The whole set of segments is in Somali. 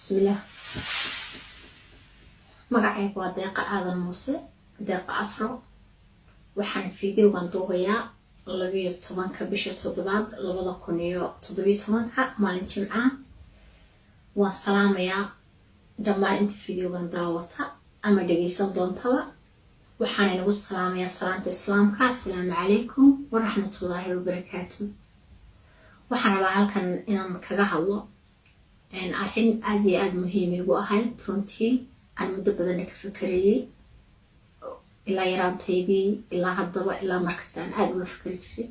بسم الله. magacaygu waa deeqa aadan muuse deeqa afro waxaan fiidiyowgan duubayaa 12 bisha 7 2017 maalin jimca waan salaamayaa dhammaan inta fiidiyowgan daawata ama dhageysan doontaba waxaan inagu salaamayaa salaanta islaamka assalaamu calaykum waraxmatullaahi wabarakaatuh. waxaan rabaa halkan inaan kaga hadlo arrin aad iyo aad muhiim igu ahayd runtii aan muddo badan ka fakarayay ilaa yaraantaydii ilaa haddaba ilaa markasta aan aad uga fakari jiray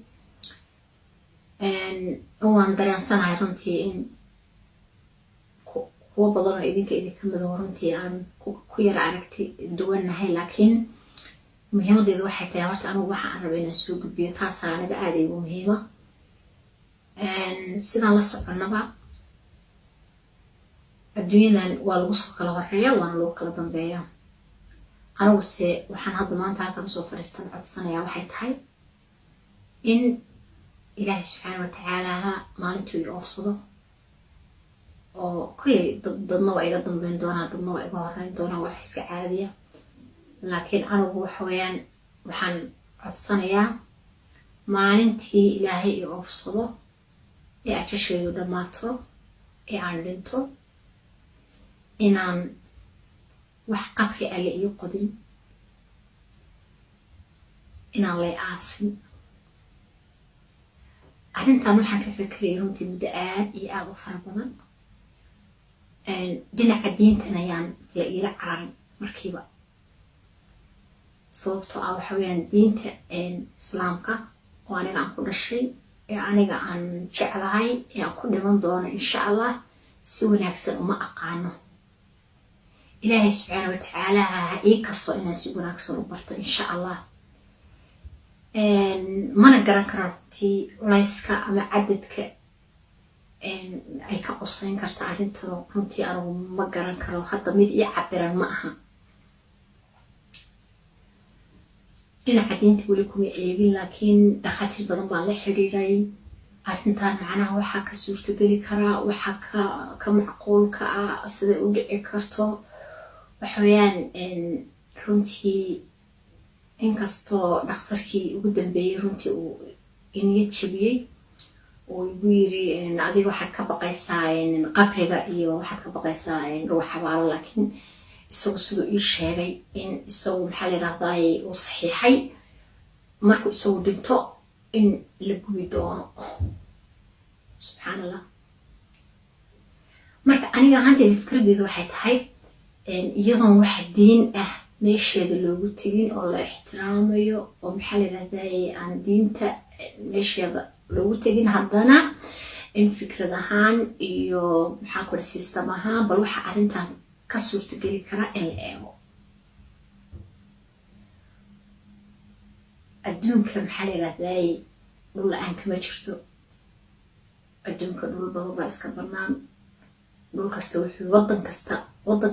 waan dareensanahay runtii in kuwa badan oo idinka midow runtii aan ku yara aragti duwanahay laakiin muhiimadeedu waxay tahay horta anigu waxa aan rabo inaan soo gudbiyo taasaa anaga aad igu muhiima sidaan la soconaba adduunyadan waa lagu soo kala horeeya waana lagu kala dambeeya aniguse waxaan hadda maanta halkan usoo fadhiistan codsanayaa waxay tahay in ilaahay subxaana watacaala maalintuu i oofsado oo kolley dadna waa iga dambeyn doonaa dadna waa iga horeyn doonaa wax iska caadiya laakiin anigu waxa weeyaan waxaan codsanayaa maalintii ilaahay i oofsado ee ajasheedu dhammaato ee aan dhinto inaan wax qabri alle iyo qodin inaan lay aasin arrintan waxaan ka fakerayay runtii muddo aad iyo aad u fara badan dhinaca diintan ayaan la iila cararin markiiba sababtoo ah waxa weeyaan diinta islaamka oo aniga aan ku dhashay ee aniga aan jeclahay ee aan ku dhiman doono insha allah si wanaagsan uma aqaano ilaahay subxaana watacaala ii kasto inaan si wanaagsan u barto insha allah mana garan karo runtii culayska ama cadadka ay ka qosayn karta arrintan runtii anigu ma garan karo hadda mid ii cabiran ma aha dhinaca diinta weli kuma eegin laakiin dhakhaatiir badan baan la xiriiray arrintan macnaha waxaa ka suurtageli karaa waxaa ka macquulka ah siday u dhici karto waxaweyaan runtii inkastoo dhakhtarkii ugu dambeeyey runtii uu iniyad jabiyey oo igu yiri adiga waxaad ka baqaysaa qabriga iyo waxaad ka baqaysaa ruux xabaalo laakiin isagu siduu ii sheegay in isagu maxaa la yidhahdaay uu saxiixay markuu isagu dhinto in la gubi doono subxaan allah marka aniga ahaanteeda fikradeedu waxay tahay iyadoon waxa diin ah meesheeda loogu tegin oo la ixtiraamayo oo maxaa la yidhahdaay aan diinta meesheeda loogu tegin haddana in fikrad ahaan iyo maxaa kula system ahaan bal waxa arrintan ka suurtageli karaa in la eego adduunka maxaa la yidhahdaay dhul la-aan kama jirto adduunka dhul badan baa iska bannaan dhul kasta wuxuu waddan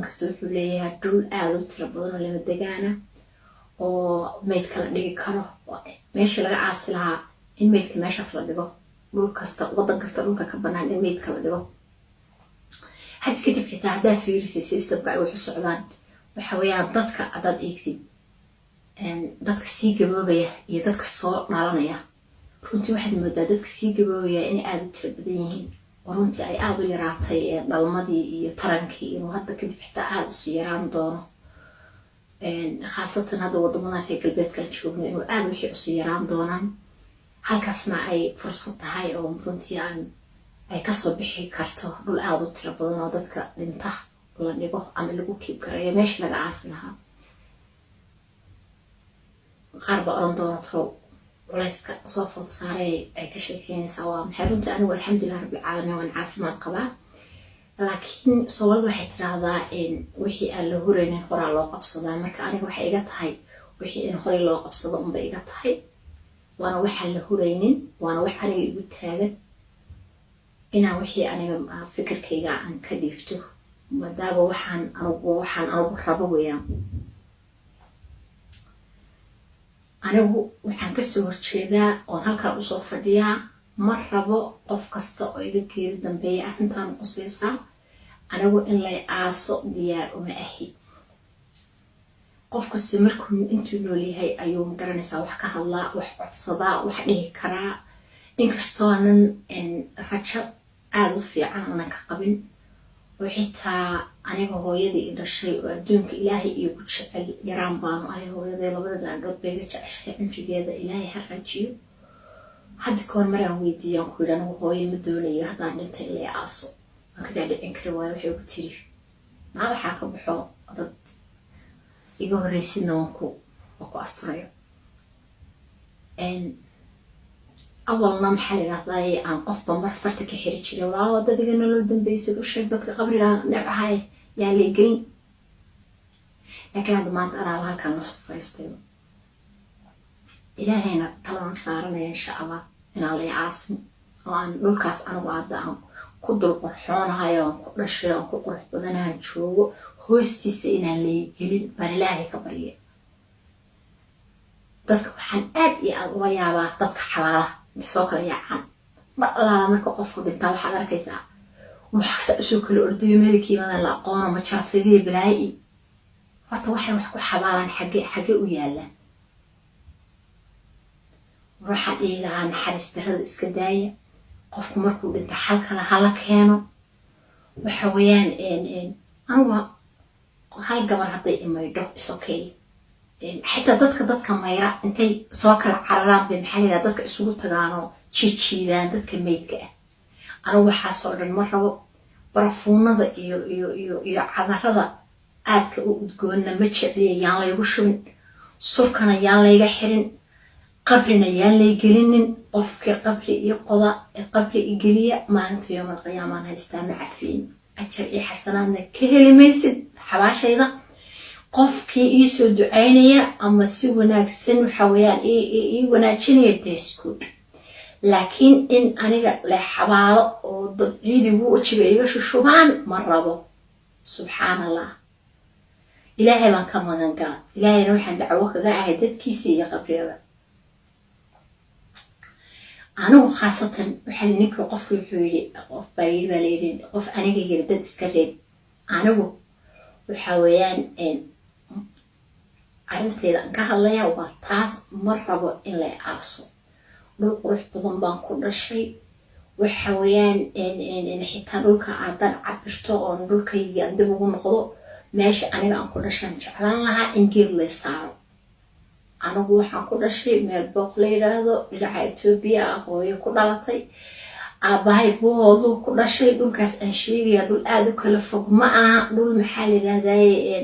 kasta wuxuu leeyahay dhul aada u tiro badan oo lama degaana oo meydka la dhigi karo meesha laga caasi lahaa in meydka meeshaas la dhigo dhul kasta waddan kasta dhulka ka bannaan in meydka la dhigo haddi kadib xitaa haddaa fiirisi systemka ay waxu socdaan waxa weeyaan dadka haddaad eegtid dadka sii gaboobaya iyo dadka soo dhalanaya runtii waxaad moodaa dadka sii gaboobaya inay aada u tiro badan yihiin oo runtii ay aada u yaraatay dhalmadii iyo tarankii inuu hadda kadib xitaa aada isu yaraan doono khaasatan hadda wadamadan reer galbeedkaan joogno inuu aada wixii isu yaraan doonaan halkaasna ay fursad tahay oo runtii ay kasoo bixi karto dhul aada u tiro badan oo dadka dhinta la dhigo ama lagu kiib karayo meesha laga caasi lahaa qaar baa oran doona talow culayska soo food saaray ay ka sheekeynaysaa waa maxay runtii anigu alxamdulilah rabbilcaalamiin waan caafimaad qabaa laakiin soomaalida waxay tiraahdaa wixii aan la huraynin horaa loo qabsadaa marka aniga waxay iga tahay wixii in horey loo qabsado unba iga tahay waana waxaan la huraynin waana wax aniga igu taagan inaan wixii aniga fikirkayga aan ka dhiibto maadaaba waxaan anigu rabo weeyaan anigu waxaan kasoo horjeedaa oon halkaan usoo fadhiyaa ma rabo qof kasta oo iga geeri dambeeya arrintaan qusaysaa anigu in lay aaso diyaar uma ahi qofku si markuu intuu nool yahay ayuu magaranaysaa wax ka hadlaa wax codsadaa wax dhihi karaa inkastoo aanan rajo aada u fiican aanan ka qabin oo xitaa aniga hooyadii i dhashay oo adduunka ilaahay iigu jecel yaraan baanu ahay hooyaday labada daandhood bay iga jeceshahay cimrigeeda ilaahay ha rajiyo hadda kahor maraan weydiiyaan ku yidhi anigu hooyo ma doonayo haddaan dhintay ilay aaso waan ka dhaadhicin kari waayo waxay ugu tiri maa waxaa ka baxo dad iga horreysidna waan ku asturayo awalna maxaa la yidhahdaa aan qofba mar farta ka xiri jiray walaalo dad iga nolol dambeysay u sheeg dadka qabriga neecahay yaa la gelin laakiin hadda maanta anaa halkaan la soo fariistay ilaahayna talaan saaranaya insha allah inaan lay aasin oo aan dhulkaas anigu hadda aan ku dul qorxoonahay oo aan ku dhashay oo aan ku qurux badanahan joogo hoostiisa inaan lay gelin baan ilaahay ka barya dadka waxaan aad iyo aad uga yaabaa dadka xabaalaha inta soo kala yaacaan mar allaala marka qofku dhintaa waxaad arkaysaa waxsa usoo kala ordayo meelkiimadan la aqoono majarafadiya balaayi horta waxay wax ku xabaalaan xagge u yaalaan waxaan dhihi lahaa naxariis darrada iska daaya qofku markuu dhinto xal kale hala keeno waxa weeyaan anuga hal gabar hadday imaydho isokay xitaa dadka mayra intay soo kala cararaan bay maxaa layidhaha dadka isugu tagaanoo jiidaan dadka meydka ah anigu waxaasoo dhan ma rabo barafuunada iyo cadarada aadka u udgoonna ma jecliya yaan laygu shubin surkana yaan layga xirin qabrina yaan lay gelinin qofkii qabri iyo qoda ee qabri i geliya maalinta yoomal qiyaamaan haystaa ma cafiin ajar iyo xasanaadna ka heli maysid xabaashayda qofkii ii soo ducaynaya ama si wanaagsan waxa weeyaan ii wanaajinaya deeskuud laakiin in aniga la xabaalo oo dad ciidigu wajiga iga shushubaan ma rabo subxaan allah ilaahay baan ka magan gala ilaahayna waxaan dacwo kaga ahay dadkiisa iyo qabriyada anigu khaasatan waxaa ninka qofku wuxuu yidhi qof baa yidhi baa layidhi qof aniga yiri dad iska reeb anigu waxa weeyaan arrinteeda aan ka hadlayaa waa taas ma rabo in lay aaso dhul qurux badan baan ku dhashay waxa weeyaan xitaa dhulka aadaan cabirto oon dhulkayga aan dib ugu noqdo meesha aniga aan ku dhashaan jeclaan lahaa in geed lay saaro anigu waxaan ku dhashay meel booq la yidhaahdo dhinaca Ethiopia ah hooyo ku dhalatay aabahay boodu ku dhashay dhulkaas aan sheegayaa dhul aad u kala fog ma aha dhul maxaa la yidhahdaa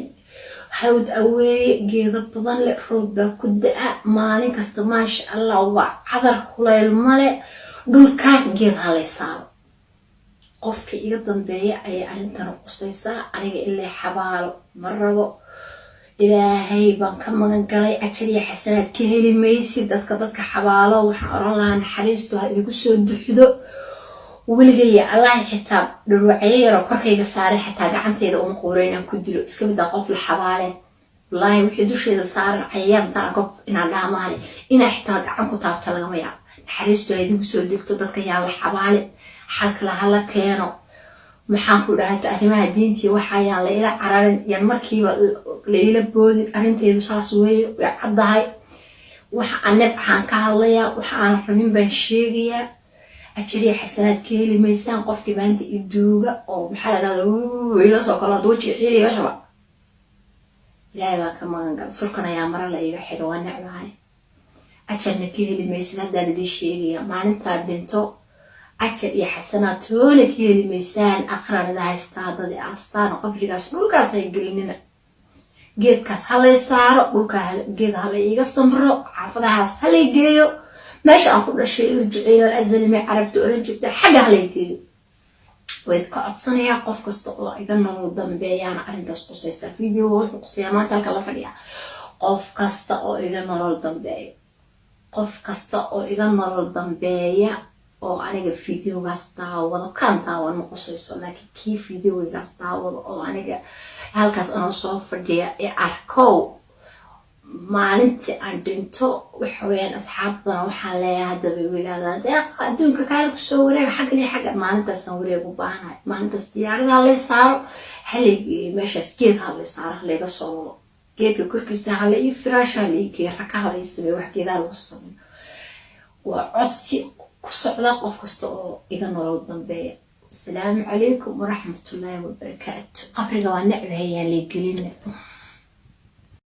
hawd aweeye geedo badan leh roob baa ku da'a maalin kasta maasha allah waa cadar kuleyl male dhulkaas geed halay saaro qofka iga dambeeya ayay arrintan qusaysaa aniga ilaa xabaalo ma rabo ilaahay baan ka magan galay ajar iyo xasanaad ka heli maysid dadka xabaalo waxaan oran lahaa naxariistu ha idigu soo duxdo weligaya allah xitaa dhurwacyo yaroo korkayga saaran xitaa gacanteyda uma quuro inaan ku dilo iska mid ah qof la xabaaleen wallaahi wixii dusheeda saaran cayayaan daanko inaan dhaamaane inaa xitaa gacan ku taabta lagama yaabo naxariistu ha idigu soo degto dadka yaa la xabaale xalkala hala keeno maxaan ku dhahay arrimaha diintii waxayaan la ila cararin yan markiiba la ila boodin arrinteedu saas weeye way caddahay waxa aan nabcaan ka hadlayaa waxa aan rabin baan sheegayaa ajriya xasanaad ka heli maysaan qofkii maanta iduuga oo maxaa la dhahdaa ila soo kala dooji ciidiga shaba ilaahay baa ka magan gal surkan ayaa mara la iga xiro waa nacbahay ajarna ka heli maysid haddaan idin sheegaya maalintaa dhinto ajar iyo xasanaad toona ka heli maysaan aqranida haystaa dad aastaan qabrigaas dhulkaas ay gelinina geedkaas halay saaro dhulka geed halay iga samro xaafadahaas halay geeyo meesha aan ku dhashay irjiciil al-azali ma carabta oran jirta xagga halay geeyo way ka codsanayaa qof kasta oo iga nolol dambeeyana arrintaas qusaysta video wuxuu quseeyaa maanta halka la fadhiya qof kasta oo iga nolol dambeeya qof kasta oo iga nolol dambeeya oo aniga videogaas daawado kan daawan qusayso laakiin kii videogaas daawado oo aniga halkaas aan soo fadhiya ee arko maalintii aan dhinto waxa weeyaan asxaabtana waxaan leeyahay hadda bay wilaada deeq adduunka kaale kusoo wareega xaggan iyo xaggan maalintaasaan wareeg u baahanahay maalintaas diyaaradaha lay saaro xalligii meeshaas geed ha lay saaro halayga soo wado geedka korkiisa hala iyo firaasha hala iyo geed raka hala ii sameeyo wax geedaha lagu sameeyo waa codsi ku socda qof kasta oo iga nolol dambeeya asalaamu calaykum waraxmatullaahi wabarakaatu qabriga waa necbahayaan lay gelina